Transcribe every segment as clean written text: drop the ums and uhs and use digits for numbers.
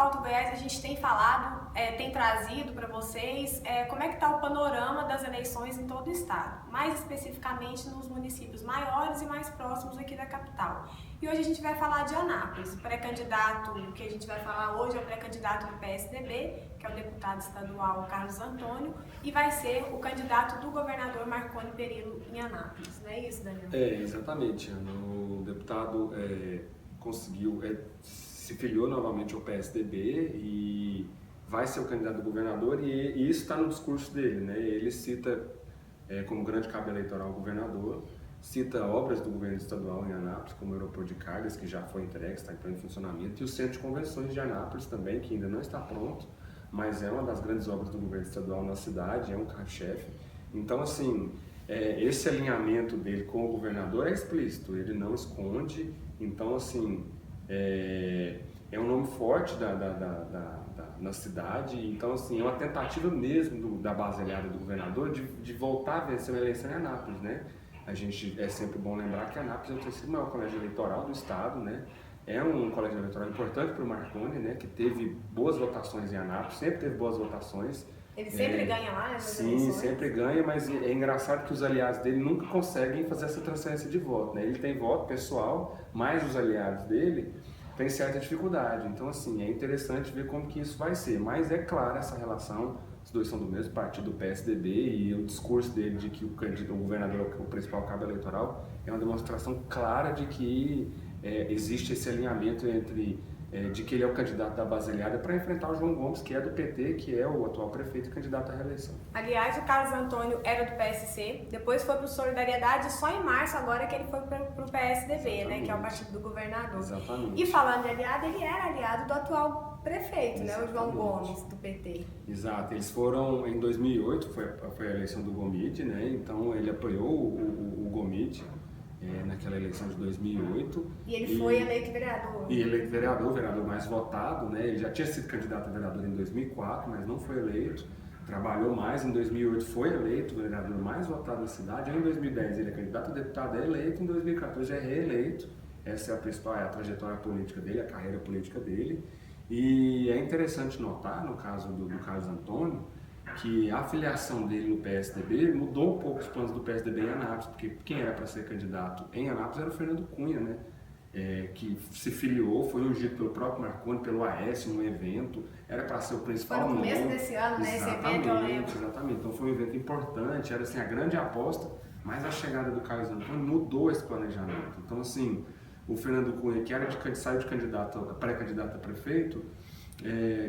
Pauta Goiás a gente tem falado, tem trazido para vocês como é que está o panorama das eleições em todo o estado, mais especificamente nos municípios maiores e mais próximos aqui da capital. E hoje a gente vai falar de Anápolis. O pré-candidato que a gente vai falar hoje é o pré-candidato do PSDB, que é o deputado estadual Carlos Antônio, e vai ser o candidato do governador Marconi Perillo em Anápolis. Não é isso, Daniel? Exatamente. O deputado se filiou novamente ao PSDB e vai ser o candidato do governador, e isso está no discurso dele, né? Ele cita como grande cabo eleitoral o governador, cita obras do governo estadual em Anápolis, como o aeroporto de cargas, que já foi entregue, está em funcionamento, e o centro de convenções de Anápolis também, que ainda não está pronto, mas é uma das grandes obras do governo estadual na cidade, é um carro-chefe. Então, assim, esse alinhamento dele com o governador é explícito, ele não esconde. Então, assim, é um nome forte na cidade. Então, assim, é uma tentativa mesmo da base aliada do governador de voltar a vencer uma eleição em Anápolis, né? A gente, é sempre bom lembrar que Anápolis é o terceiro maior colégio eleitoral do estado, né? É um colégio eleitoral importante para o Marconi, né? Que teve boas votações em Anápolis, sempre teve boas votações. Ele sempre ganha lá nessas Sim, eleições? sempre ganha, mas é engraçado que os aliados dele nunca conseguem fazer essa transferência de voto, né? Ele tem voto pessoal, mas os aliados dele têm certa dificuldade. Então, assim, é interessante ver como que isso vai ser. Mas é clara essa relação, os dois são do mesmo partido, do PSDB, e o discurso dele de que o governador é o principal cabo eleitoral é uma demonstração clara de que existe esse alinhamento de que ele é o candidato da base aliada para enfrentar o João Gomes, que é do PT, que é o atual prefeito e candidato à reeleição. Aliás, o Carlos Antônio era do PSC, depois foi para o Solidariedade, só em março agora que ele foi para o PSDB, né, que é o partido do governador. Exatamente. E falando de aliado, ele era aliado do atual prefeito, né, o João Exatamente. Gomes, do PT. Exato, eles foram em 2008, foi a eleição do Gomide, né, então ele apoiou o Gomide naquela eleição de 2008. E ele foi eleito vereador. E eleito vereador, o vereador mais votado, né? Ele já tinha sido candidato a vereador em 2004, mas não foi eleito. Trabalhou mais, em 2008 foi eleito o vereador mais votado da cidade. Em 2010 ele é candidato a deputado, é eleito. Em 2014 é reeleito. Essa é a principal, a trajetória política dele, a carreira política dele. E é interessante notar, no caso do Carlos Antônio, que a filiação dele no PSDB mudou um pouco os planos do PSDB em Anápolis, porque quem era para ser candidato em Anápolis era o Fernando Cunha, né? Que se filiou, foi ungido pelo próprio Marconi, pelo Aécio, num evento, era para ser o principal nome. Foi no começo desse ano, né? Esse evento eu lembro. Exatamente, então foi um evento importante, era assim, a grande aposta, mas a chegada do Carlos Antônio mudou esse planejamento. Então, assim, o Fernando Cunha, que saiu de pré-candidato a prefeito,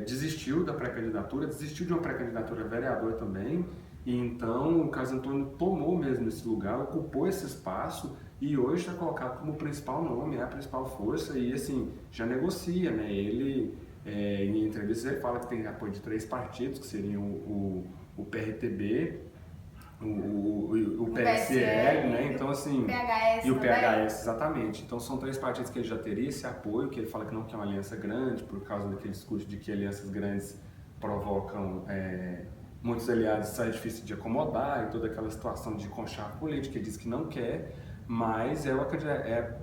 desistiu da pré-candidatura, desistiu de uma pré-candidatura a vereador também, e então o Carlos Antônio tomou mesmo esse lugar, ocupou esse espaço e hoje está colocado como o principal nome, é a principal força, e assim, já negocia, né? Ele, em entrevistas, ele fala que tem apoio de 3 partidos, que seriam o PRTB, o PSL, né? Então, assim, PHS e o também. PHS, exatamente. Então, são 3 partidos que ele já teria esse apoio, que ele fala que não quer uma aliança grande, por causa daquele discurso de que alianças grandes provocam muitos aliados, sai difícil de acomodar, e toda aquela situação de conchavo político. Ele diz que não quer, mas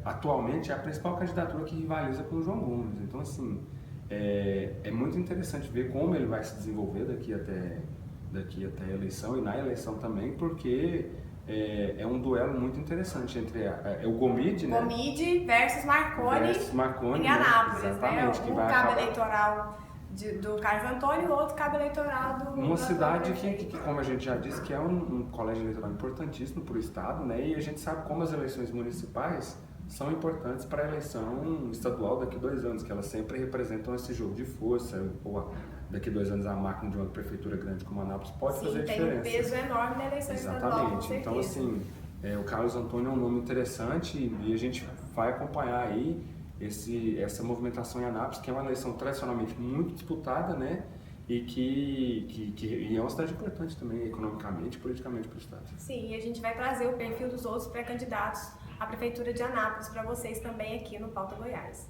atualmente é a principal candidatura que rivaliza com o João Gomes. Então, assim, é muito interessante ver como ele vai se desenvolver daqui até a eleição, e na eleição também, porque é um duelo muito interessante entre o Gomide, né? Gomide versus Marconi em Anápolis, né? Exatamente, Um cabo eleitoral do Carlos Antônio e outro cabo eleitoral do... Uma cidade que, como a gente já disse, que é um colégio eleitoral importantíssimo para o estado, né? E a gente sabe como as eleições municipais são importantes para a eleição estadual daqui a 2 anos, que elas sempre representam esse jogo de força. Daqui a 2 anos a máquina de uma prefeitura grande como Anápolis pode fazer diferença. Tem um peso enorme na eleição estadual, com certeza. Então, assim, o Carlos Antônio é um nome interessante, e a gente vai acompanhar aí essa movimentação em Anápolis, que é uma eleição tradicionalmente muito disputada, né? E que é uma cidade importante também, economicamente e politicamente para o estado. Sim, e a gente vai trazer o perfil dos outros pré-candidatos à Prefeitura de Anápolis para vocês também aqui no Pauta Goiás.